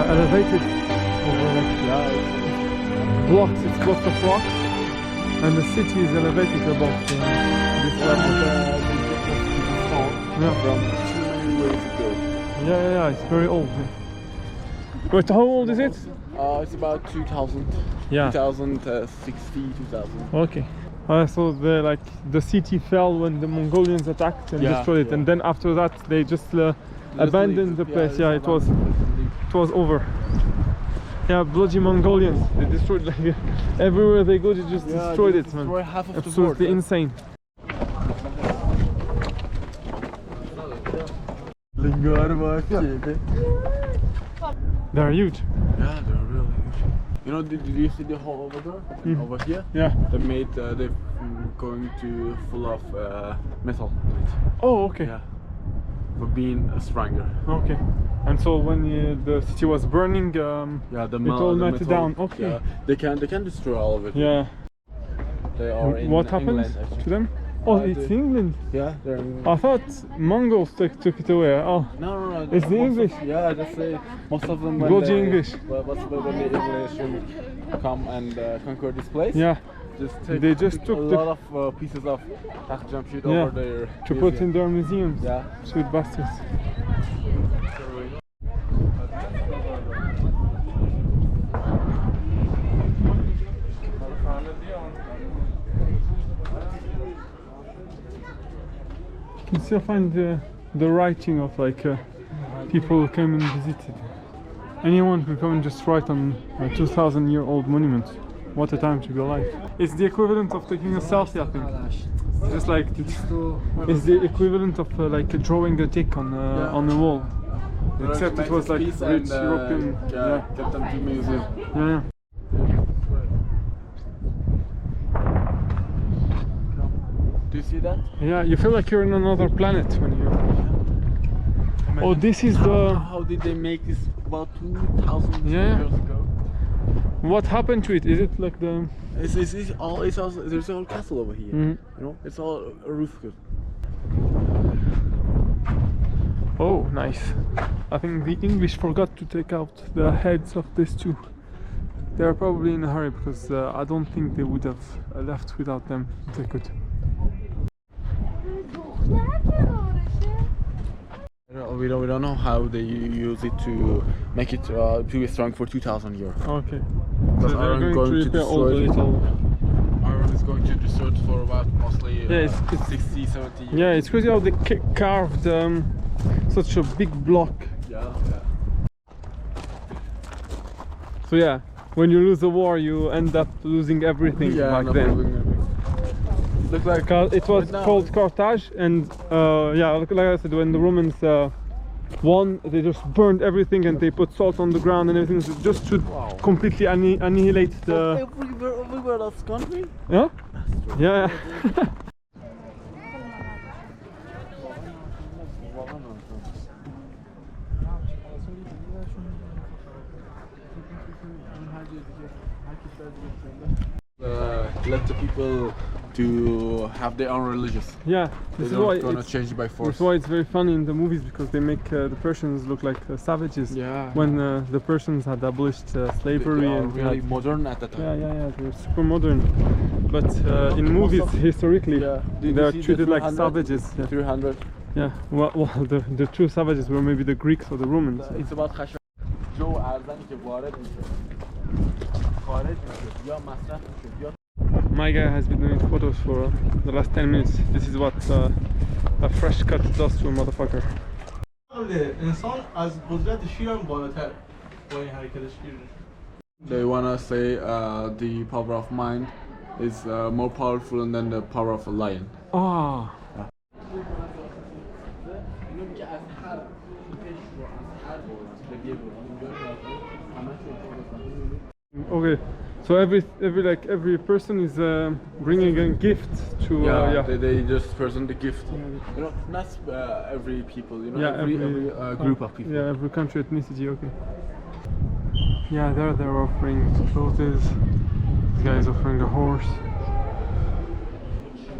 elevated over like blocks, it's lots of rocks, and the city is elevated above this level. From too many ways ago. Yeah, it's very old. But how old is it? It's about 2000. Yeah. 2060, 2000. Okay. So the city fell when the Mongolians attacked and destroyed it, and then after that they just abandoned the place. Yeah, it was over. Yeah, bloody Mongolians. They destroyed like everywhere they go. They just destroyed it, man. Half of Absolutely the insane. They're huge. Yeah, they're really huge. You know, did you see the hole over there? Over here? Yeah. They made, they're going to full of metal in it. Oh, okay. Yeah. For being stronger. Okay. And so when the city was burning, it all melted down. Okay. Yeah, they can destroy all of it. Yeah. They are in what happened England, to them? Oh, it's England. Yeah, they're in I thought Mongols took it away. Oh. No. It's the English. Yeah, that's most of them. Bloody English. When the English come and conquer this place. Yeah. They just took a lot of pieces of Takht-e over there to put in their museums. Yeah. Sweet bastards. You can still find the writing of people who came and visited. Anyone could come and just write on a 2,000-year-old monument. What a time to be alive. It's the equivalent of taking a selfie, I think. Just like it's the equivalent of drawing a tick on the wall. Except it was like rich European. Kept them to museum. Yeah. Do you see that? Yeah, you feel like you're in another planet when you. Oh, this is the. How did they make this about 2,000 years ago? What happened to it? Is it like the? It's also there's a whole castle over here. You know, it's all a roof. Oh, nice. I think the English forgot to take out the heads of these two. They are probably in a hurry because I don't think they would have left without them if they could. We don't know how they use it to make it to be strong for 2,000 years. Okay. Because so iron going to destroy it. Iron is going to destroy it for about mostly 60, 70 years. Yeah, it's crazy how they carved such a big block. Yeah. So yeah, when you lose a war, you end up losing everything back then. Look like it was called Carthage, and like I said, when the Romans won, they just burned everything and they put salt on the ground and everything, just to completely annihilate the. Everywhere that's country. Yeah. Yeah. Let the people to have their own religious. Yeah, this is why it's gonna change by force. That's why it's very funny in the movies, because they make the Persians look like savages. Yeah. When the Persians had abolished slavery and really modern at the time. Yeah, they're super modern. But in movies, historically, they're treated like savages. 300. Yeah. Well, the true savages were maybe the Greeks or the Romans. It's about Joe ارزنی که وارد میشه خارج میشه یا مصرف میشه یا. My guy has been doing photos for the last 10 minutes. This is what a fresh cut does to a motherfucker. They wanna say the power of mind is more powerful than the power of a lion. Ah. Okay, so every person is bringing a gift to they just present the gift. You know, not every people. You know, every group of people. Yeah, every country, ethnicity. Okay. Yeah, they're offering clothes. This guy is offering a horse.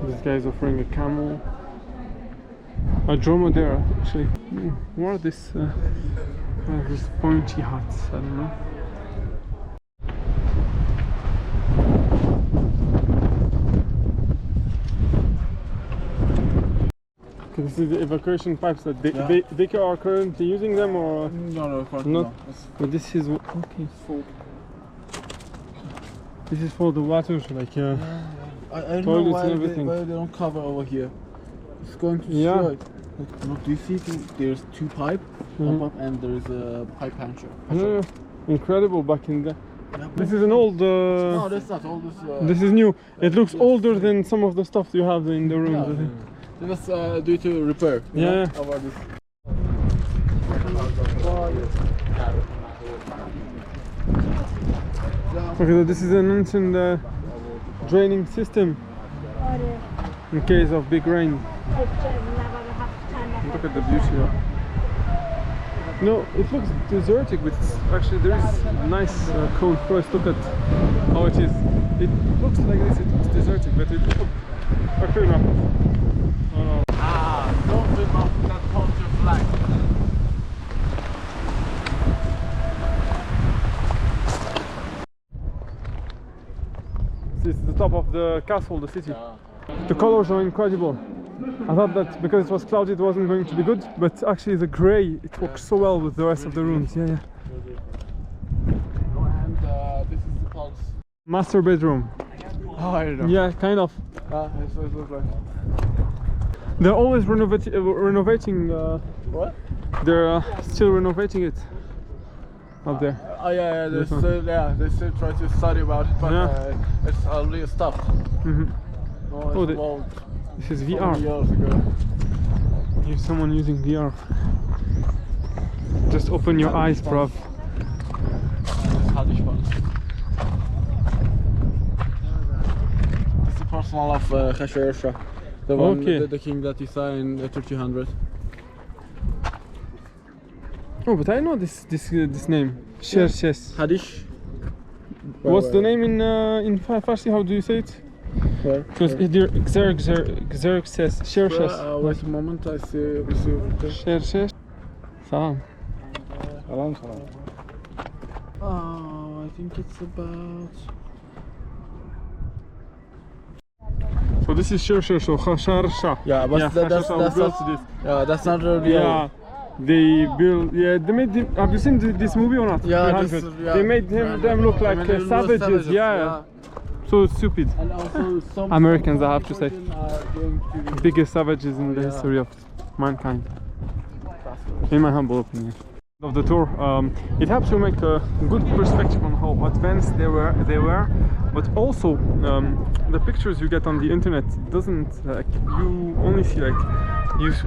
This guy is offering a camel. A dromedary, actually. What are this? These pointy hats, I don't know. Okay, this is the evacuation pipes that they are currently using them, or No, not? no. But this is okay. Full. This is for the water, like I don't know toilets why and everything. why they don't cover over here. It's going to Yeah. destroy. Look, do you see? There's two pipe, Mhm. up, and there's a pipe puncher. Yeah, incredible back in the. Yeah, This is an old. no, that's not all. This is new. It looks older than some of the stuff you have in the rooms. I think. That's due to repair. you Yeah. know, about this. Okay, so this is an ancient draining system in case of big rain. Look at the beauty of it. No, it looks desertic, but actually there is nice cold frost. Look at how it is. It looks like this, it looks desertic, but it looks actually not. Oh, Don't rip off that culture flag. this is the top of the castle, the city. The colors are incredible. I thought that because it was cloudy it wasn't going to be good, but actually the grey, it works so well with the rest of the rooms. Yeah, yeah. And this is the pulse. Master bedroom. Oh, I don't know. Yeah, kind of. It looks like. They're always renovating. What? They're still renovating it up there. Oh yeah, This one. they still try to study about it, but Yeah. it's already stuffed. Mhm. Oh, the- well, This is so VR. many years ago. Here's someone using VR. Just open your eyes, bruv. This Haddish one. It's the personal of Khashoggi Shah, the one, Okay. the king that he saw in 1300. Oh, but I know this name. Xerxes. Haddish. What's the name in Farsi? How do you say it? Where? Because Xerxes. Xerxes. Wait a moment, I see. Xerxes. Salam. Oh, I think it's about. So this is Xerxes or Khasharsha. Yeah, but that's built this. yeah, that's not really. Yeah, they built. Yeah, they made. Have you seen this movie or not? Yeah, 300. yeah. They made them look like They made them look savages. Yeah. So stupid. And also some Americans, I have to say. children are going to be- Biggest savages in the history of mankind, in my humble opinion. Of the tour, it helps you make a good perspective on how advanced they were, but also the pictures you get on the internet doesn't you only see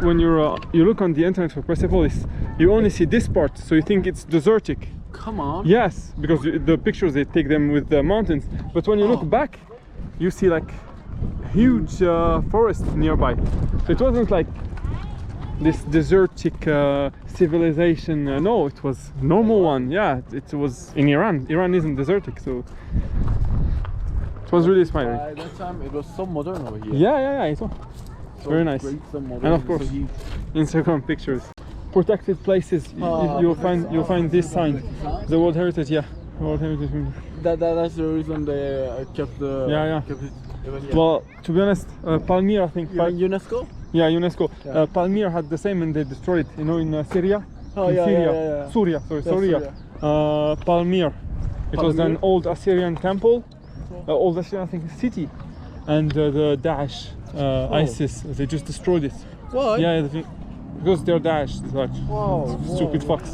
when you look on the internet for Persepolis, you only see this part, so you think it's desertic. Come on. Yes, because the pictures they take them with the mountains, but when you look back, you see like huge forest nearby. So it wasn't like this desertic civilization. No, it was normal one. Yeah, it was in Iran. Iran isn't desertic, so it was really inspiring. By that time, it was so modern over here. Yeah, it was So very nice. great, so modern, And of course, so huge. Instagram pictures. Protected places. You'll find this sign, the World Heritage. Yeah, World Heritage. That's the reason they kept the. Yeah. Kept it even here. Well, to be honest, Palmyra, I think. UNESCO. Yeah, UNESCO. Yeah. Palmyra had the same and they destroyed it. You know, in Syria. Oh, in yeah, Syria. yeah. Syria, sorry, Yeah, Syria. Palmyra. It was an Palmyra? old Assyrian temple, old Assyrian, I think, city, and the Daesh, ISIS, they just destroyed it. Why? Yeah, because they're Daesh, like Wow. stupid fucks.